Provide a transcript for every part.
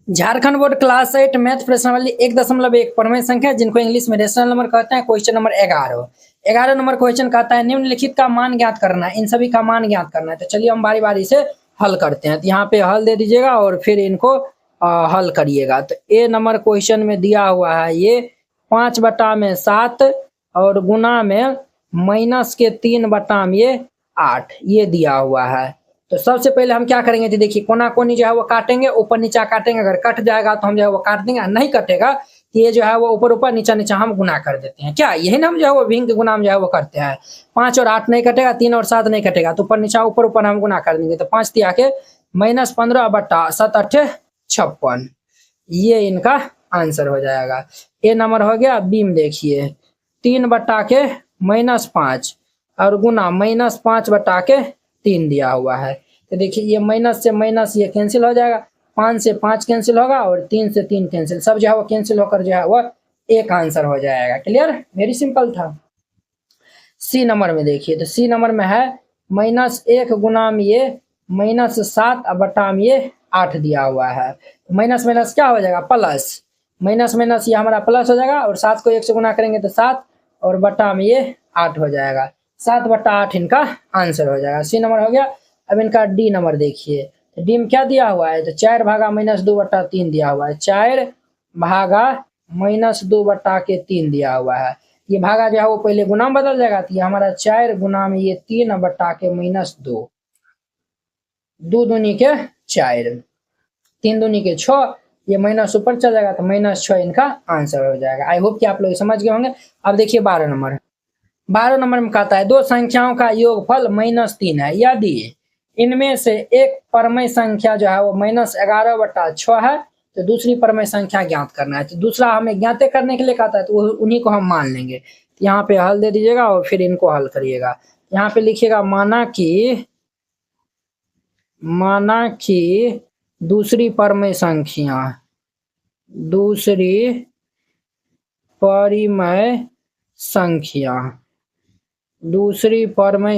Jharkhand board class 8 math प्रश्नावली 1.1 परमेय संख्या जिनको इंग्लिश में रेशनल नंबर कहते हैं। क्वेश्चन नंबर 11 नंबर क्वेश्चन कहता है निम्नलिखित का मान ज्ञात करना है। इन सभी का मान ज्ञात करना है। तो चलिए हम बारी बारी से हल करते हैं। तो यहाँ पे हल दे दीजिएगा और फिर इनको हल करिएगा। तो ए नंबर क्वेश्चन में दिया हुआ है ये 5/7 और गुना में -3/8 ये दिया हुआ है। तो सबसे पहले हम क्या करेंगे तो देखिए कोना कोनी जो है वो काटेंगे, ऊपर नीचा काटेंगे। अगर कट जाएगा तो हम जो है वो काट देंगे, नहीं कटेगा तो ये जो है वो ऊपर ऊपर नीचा नीचा हम गुना कर देते हैं। क्या यही ना हम जो है वो भिन्न के गुना में जो है वो करते हैं। 5 और 8 नहीं कटेगा, 3 और 7 नहीं कटेगा, तो ऊपर नीचा ऊपर ऊपर हम गुना कर देंगे। तो 5 तिया के -15/7 × 8 = 56 ये इनका आंसर हो जाएगा। ए नंबर हो गया। बी में देखिए 3/5 और गुना -5/3 दिया हुआ है। तो देखिए ये माइनस से माइनस ये कैंसिल हो जाएगा, 5 से 5 कैंसिल होगा और 3 से 3 कैंसिल, सब जो है वो कैंसिल होकर जो है वो एक आंसर हो जाएगा। क्लियर, वेरी सिंपल था। सी नंबर में देखिए तो सी नंबर में है -1 गुना में ये -7/8 दिया हुआ है। माइनस माइनस क्या हो जाएगा प्लस, माइनस माइनस ये हमारा प्लस हो जाएगा और 7 को 1 से गुना करेंगे तो 7 और बटा में ये 8 हो जाएगा। 7/8 इनका आंसर हो जाएगा। सी नंबर हो गया। अब इनका डी नंबर देखिए तो डी में क्या दिया हुआ है तो 4/-2/3 दिया हुआ है। 4/-2/3 दिया हुआ है। ये भागा जो है वो पहले गुना में बदल जाएगा तो ये हमारा 4 गुना में ये 3/-2, 2 दूनी के 4, 3 दूनी के 6, ये माइनस ऊपर चल जाएगा तो -6 इनका आंसर हो जाएगा। आई होप कि आप लोग समझ गए होंगे। अब देखिए 12 नंबर में कहता है दो संख्याओं का योगफल -3 है यदि इनमें से एक परमेय संख्या जो है वो -11/6 है तो दूसरी परमेय संख्या ज्ञात करना है। तो दूसरा हमें ज्ञात करने के लिए कहता है तो उन्हीं को हम मान लेंगे। यहाँ पे हल दे दीजिएगा और फिर इनको हल करिएगा। यहाँ पे लिखिएगा माना कि दूसरी परमेय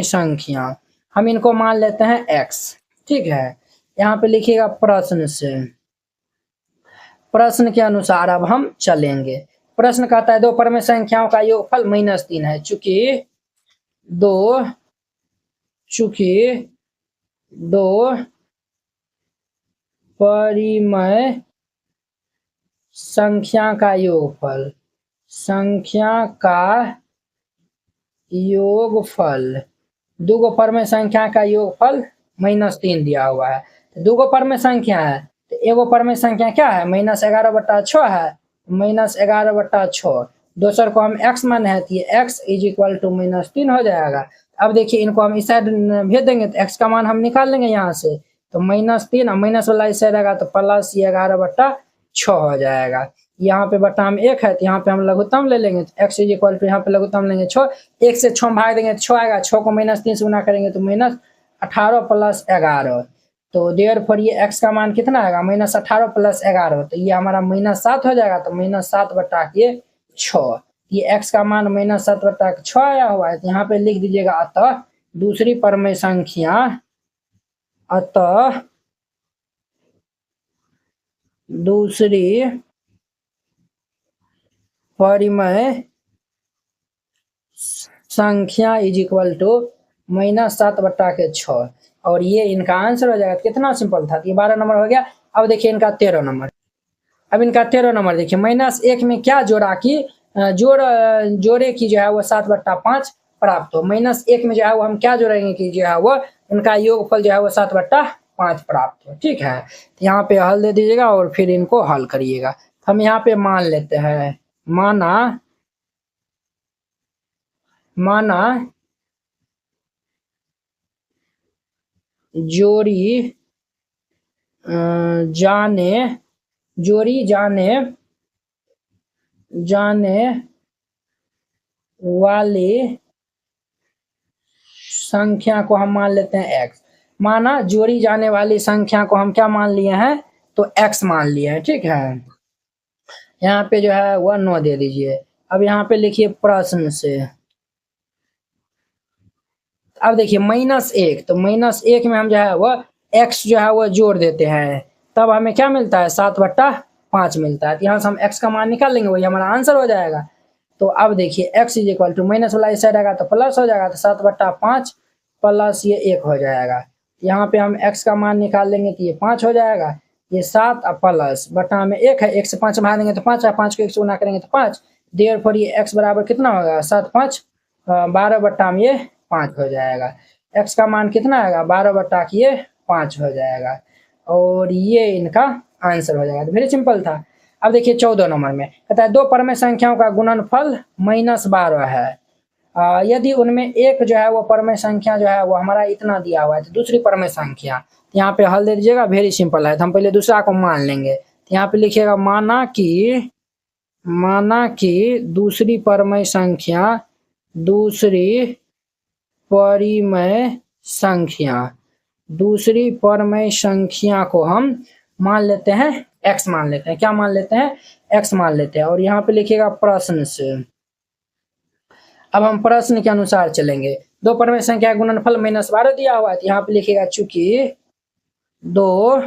संख्या हम इनको मान लेते हैं x। ठीक है, यहाँ पे लिखिएगा प्रश्न के अनुसार अब हम चलेंगे। प्रश्न कहता है दो परमेय संख्याओं का योगफल -3 है। चूंकि दो परिमेय संख्या का योगफल दो गो परमेय संख्या का योगफल -3 दिया हुआ है। तो दो गो परमेय संख्या है तो एगो परमेय संख्या क्या है -11/6 है, -11/6। दूसर को हम x माने हैं तो ये x = -3 हो जाएगा। अब देखिए इनको हम इस साइड भेज देंगे तो x का मान हम निकाल लेंगे यहाँ से। तो -3 और माइनस वाला इस साइड आएगा तो प्लस 11/6 हो जाएगा। यहाँ पे बटा में 1 है तो यहाँ पे हम लघुत्तम ले लेंगे तो x = यहाँ पे लघुत्तम लेंगे 6, 1 से 6 भाग देंगे तो 6 आएगा। 6 को -3 से गुना करेंगे तो -18 + 11। तो देयरफॉर ये x का मान कितना आएगा -18 + 11, तो ये हमारा -7 हो जाएगा। तो -7/6 ये x का मान -7/6 आया हुआ है। तो यहाँ पे लिख दीजिएगा अतः दूसरी परमेय संख्या = -7/6 और ये इनका आंसर हो जाएगा। कितना सिंपल था। ये 12 नंबर हो गया। अब देखिए इनका 13 नंबर। अब इनका 13 नंबर देखिए -1 में क्या जोड़ा कि जोड़े की जो है वो 7/5 प्राप्त हो। -1 में जो है वो हम क्या जोड़ेंगे कि जो है वो उनका योगफल जो है वो 7/5 प्राप्त हो। ठीक है, तो यहाँ पे हल दे दीजिएगा और फिर इनको हल करिएगा। हम यहाँ पे मान लेते हैं माना जोड़ी जाने वाली संख्या को हम मान लेते हैं x। माना जोड़ी जाने वाली संख्या को हम क्या मान लिए हैं तो x मान लिए हैं। ठीक है, यहाँ पे जो है वह 9 दे दीजिए। अब यहाँ पे लिखिए प्रश्न से। अब देखिए -1 तो -1 में हम जो है वो x जो है वो जोड़ देते हैं। तब हमें क्या मिलता है 7/5 मिलता है। तो यहाँ से हम x का मान निकाल लेंगे, वही हमारा आंसर हो जाएगा। तो अब देखिए x is equal to minus वाला इस साइड आएगा तो प्लस हो जाएगा, तो 7/5 प्लस ये 1 हो जाएगा। यहाँ पे हम x का मान निकाल लेंगे तो ये 5 हो जाएगा, ये 7 और प्लस बटा में 1 है, 1 से 5 भाग देंगे तो 5 है, 5 को 1 से गुना करेंगे तो 5। देयरफॉर ये x बराबर कितना होगा 7/5 12 बटा में ये 5 हो जाएगा। x का मान कितना आएगा 12/5 हो जाएगा और ये इनका आंसर हो जाएगा। तो वेरी सिंपल था। अब देखिए 14 नंबर में कहता है दो परमेय संख्याओं का गुणनफल -12 है। यदि उनमें एक जो है वो परमेय संख्या जो है वो हमारा इतना दिया हुआ है, तो दूसरी परमेय संख्या, तो यहाँ पे हल दे दीजिएगा। वेरी सिंपल है, तो हम पहले दूसरा को मान लेंगे। तो यहाँ पे लिखिएगा माना कि दूसरी परिमेय संख्या को हम मान लेते हैं x मान लेते हैं। क्या मान लेते हैं? x मान लेते हैं। और यहाँ पे लिखिएगा प्रश्न से। अब हम प्रश्न के अनुसार चलेंगे। दो परमेय संख्या का गुणनफल -12 दिया हुआ है, तो यहाँ पे लिखिएगा चूंकि दो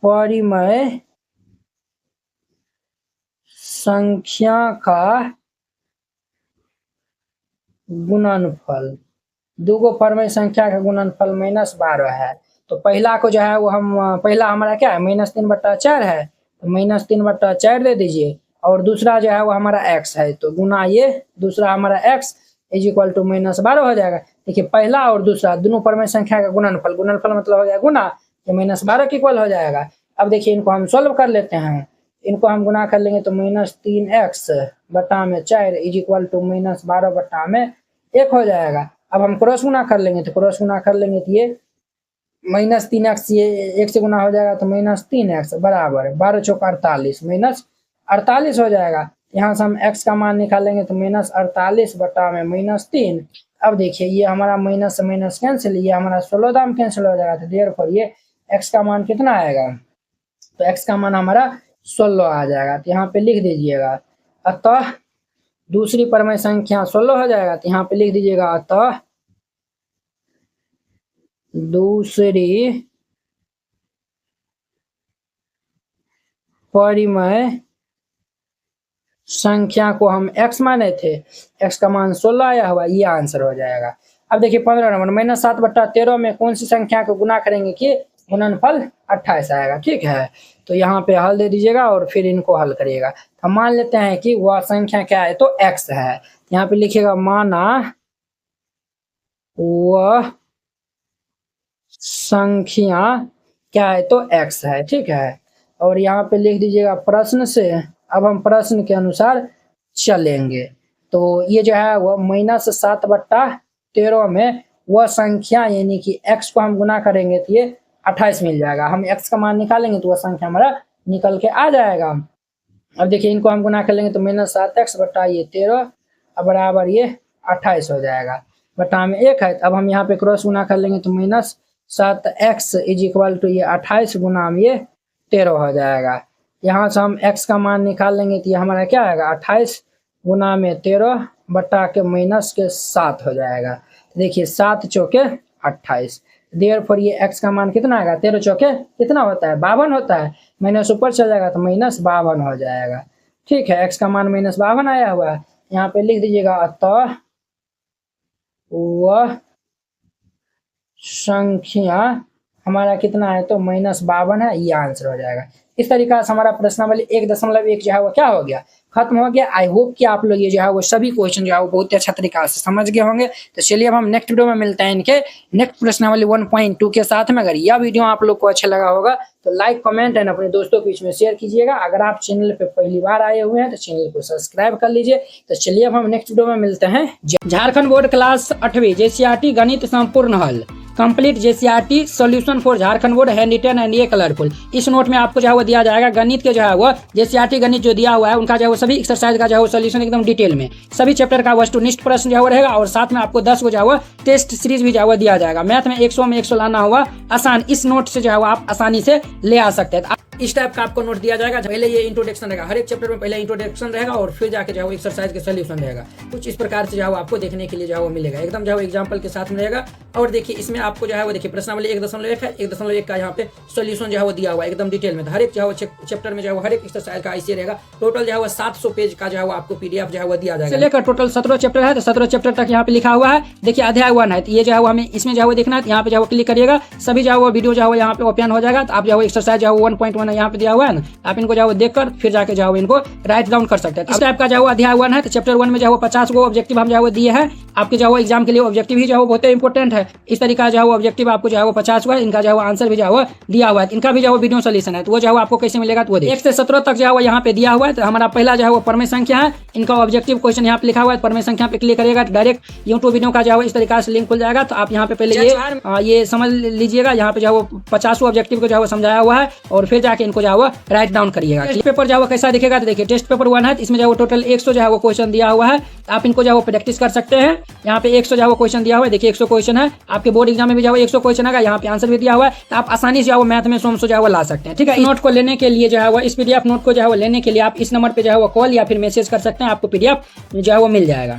परिमेय संख्या का गुणनफल, दो परमेय संख्या का गुणनफल -12 है, तो पहला को जो है वो हम पहला हमारा क्या है -3/4 है, तो -3/4 दे दीजिए। और दूसरा जो है वो हमारा x है, तो गुना ये दूसरा हमारा x इज इक्वल टू -12 हो जाएगा। देखिए पहला और दूसरा दोनों परमेय संख्या का गुणनफल मतलब हो गया गुना, ये -12 के इक्वल हो जाएगा। अब देखिए इनको हम सॉल्व कर लेते हैं। इनको हम गुना कर लेंगे तो -3x/4 इज इक्वल टू -12/1 हो जाएगा। अब हम क्रॉस गुना कर लेंगे, तो क्रॉस गुना कर लेंगे तो ये -3x ये 1 से गुना हो जाएगा, तो -3x बराबर 12 चौक 48 -48 हो जाएगा। यहाँ से हम x का मान निकालेंगे तो -48/-3। अब देखिए ये हमारा माइनस से माइनस कैंसिल, ये हमारा 16 दाम कैंसिल हो जाएगा। तो देयरफॉर ये x का मान कितना आएगा, तो x का मान हमारा 16 आ जाएगा। तो यहाँ पे लिख दीजिएगा अतः दूसरी परमेय संख्या 16 हो जाएगा। तो यहाँ पे लिख दीजिएगा अतः दूसरी परिमेय संख्या को हम x माने थे, x का मान 16 आया हुआ, ये आंसर हो जाएगा। अब देखिए 15 नंबर -7/13 में कौन सी संख्या को गुना करेंगे कि गुणनफल 28 आएगा। ठीक है, तो यहाँ पे हल दे दीजिएगा और फिर इनको हल करिएगा। हम मान लेते हैं कि वह संख्या क्या है, तो x है। यहाँ पे लिखिएगा माना वह संख्या क्या है, तो x है। ठीक है, और यहाँ पे लिख दीजिएगा प्रश्न से। अब हम प्रश्न के अनुसार चलेंगे। तो ये जो है वह -7/13 में वह संख्या यानी कि x को हम गुना करेंगे तो ये 28 मिल जाएगा। हम x का मान निकालेंगे तो वह संख्या हमारा निकल के आ जाएगा। अब देखिए इनको हम गुना कर लेंगे तो -7x/13 बराबर ये 28 हो जाएगा, बटा में 1 है। अब हम यहाँ पे क्रॉस गुना कर लेंगे तो -7x इज इक्वल टू ये 28 गुना में ये 13 हो जाएगा। यहाँ से हम x का मान निकाल लेंगे तो ये हमारा क्या आएगा 28 गुना में 13 बटा के -7 हो जाएगा। देखिए 7 चौके 28, देयरफॉर ये x का मान कितना आएगा 13 चौके कितना होता है 52 होता है, माइनस ऊपर चल जाएगा तो -52 हो जाएगा। ठीक है, x का मान -52 आया हुआ है। यहाँ पे लिख दीजिएगा अतः वह संख्या हमारा कितना है, तो -52 है, ये आंसर हो जाएगा। इस तरीका से हमारा प्रश्नावली 1.1 जो है वो क्या हो गया, खत्म हो गया। आई होप कि आप लोग ये जो है वो सभी क्वेश्चन जो है वो बहुत ही अच्छा तरीका से समझ गए होंगे। तो चलिए अब हम नेक्स्ट वीडियो में मिलते हैं इनके नेक्स्ट प्रश्नावली 1.2 के साथ में। अगर यह वीडियो आप लोग को अच्छा लगा होगा तो लाइक कमेंट एंड अपने दोस्तों के बीच में शेयर कीजिएगा। अगर आप चैनल पे पहली बार आए हुए हैं तो चैनल को सब्सक्राइब कर लीजिए। तो चलिए अब हम नेक्स्ट वीडियो में मिलते हैं। झारखंड बोर्ड क्लास 8वीं JCRT गणित संपूर्ण हल complete JCRT solution for Jharkhand board handwritten and ये कलरफुल। इस नोट में आपको जो है वो दिया जाएगा गणित के जो है वो JCRT गणित जो दिया हुआ है उनका जो है वो सभी एक्सरसाइज का जो है वो सॉल्यूशन एकदम डिटेल में, सभी चैप्टर का वस्तुनिष्ठ प्रश्न जो है वो रहेगा। और साथ में आपको 10 को जो है वो टेस्ट सीरीज भी जो है वो दिया जाएगा। मैथ में 100 में 100 लाना हुआ आसान, इस नोट से जो है वो आप आसानी से ले आ सकते हैं। इस टाइप का आपको नोट दिया जाएगा। पहले ये इंट्रोडक्शन रहेगा, हर एक चैप्टर में पहले इंट्रोडक्शन रहेगा और फिर जाके जो है एक्सरसाइज के सोल्यूशन रहेगा। कुछ इस प्रकार से जो है आपको देखने के लिए जो है मिलेगा, एकदम जो है एग्जाम्पल के साथ में रहेगा। और देखिए इसमें आपको जो है वो देखिए प्रश्नावली 1.1 है, 1.1 का यहाँ पे सोल्यूशन जो है वो दिया हुआ है एकदम डिटेल में। हर एक जो है चैप्टर में जो है हर एक एक्सरसाइज का ऐसे रहेगा। टोटल जो है 700 पेज का जो है आपको PDF जो है वो दिया जाएगा। लेकर टोटल 17 चैप्टर है, तो 17 चैप्टर तक यहाँ पे लिखा हुआ है। देखिए अध्याय 1 है, तो ये जो है हमें इसमें जो है देखना है, यहाँ पे जो है क्लिक करिएगा, सभी जो है वीडियो जो है यहाँ पे ओपन हो जाएगा। तो आप जो है एक्सरसाइज जो है 1.1 यहाँ पे दिया हुआ है ना, आप इनको जो है देखकर फिर जाके जो है इनको राइट डाउन कर सकते हैं। इस टाइप का जो है अध्याय 1 है, तो चैप्टर 1 में जो है 50 गो ऑब्जेक्टिव हम जो है दिए हैं आपके जो है एग्जाम के लिए। ऑब्जेक्टिव ही जो है बहुत इंपॉर्टेंट है। इस तरीका जो है ऑब्जेक्टिव आपको जो है 50 हुआ है, इनका जो है आंसर भी जो है दिया हुआ है, इनका भी जो है वीडियो सोल्यूशन है। तो वो जो है आपको कैसे मिलेगा, तो वो 1 से 17 तक जो है यहाँ पे दिया हुआ है। तो हमारा पहला जो है वो परमेय संख्या है, इनका ऑब्जेक्टिव क्वेश्चन यहाँ पे लिखा हुआ है। परमेय संख्या पे क्लिक करिएगा तो डायरेक्ट यूट्यूब वीडियो का जो है इस तरीका से लिंक खुल जाएगा। तो आप यहाँ पे पहले ये समझ लीजिएगा, यहाँ पे जो है 50 ऑब्जेक्टिव को जो है समझाया हुआ है और फिर जाके इनको जो है राइट डाउन करिएगा। टेस्ट पेपर जो है कैसा दिखेगा, तो देखिए टेस्ट पेपर 1 है, इसमें जो है टोटल 100 जो है वो क्वेश्चन दिया हुआ है। आप इनको जो है प्रैक्टिस कर सकते हैं। यहाँ पे 100 जो है क्वेश्चन दिया हुआ है, देखिए 100 क्वेश्चन है। आपके बोर्ड एग्जाम में भी जो है 100 क्वेश्चन आएगा, यहाँ पे आंसर भी दिया हुआ है। तो आप आसानी से जो है मैथ में 100 जो है ला सकते हैं। ठीक है, नोट को लेने के लिए जो है इस PDF नोट को जो है लेने के लिए आप इस नंबर पे जो है कॉल या फिर मैसेज कर सकते हैं, आपको PDF जो है वो मिल जाएगा।